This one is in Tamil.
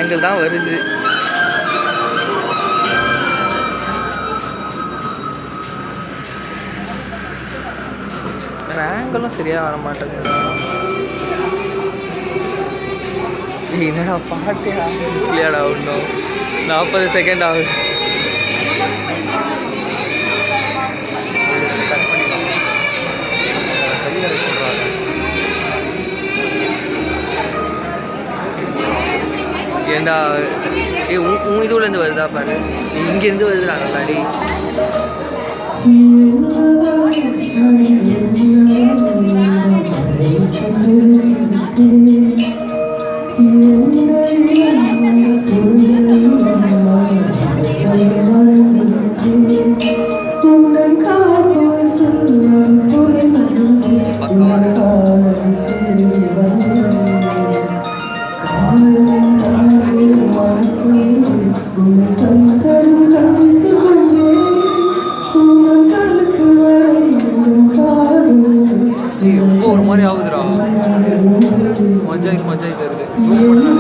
ஆங்கிள் தான் வருது. ஆங்கிளும் சரியாக வர மாட்டேங்குது. என்னடா பாட்டு இல்லையாடா ஒன்றும் 40 செகண்ட் ஆகுது. கட் பண்ணிக்கலாம். வெளியில் வச்சுருவாங்க. ஏண்டா உன் இதுலேருந்து வருதா பாரு. இங்கேருந்து வருதுடா நல்லாடி. ரொம்ப ஒரு மாதிரி ஆகுதுடா. மஜாய் தருது. ஜூம் பண்ண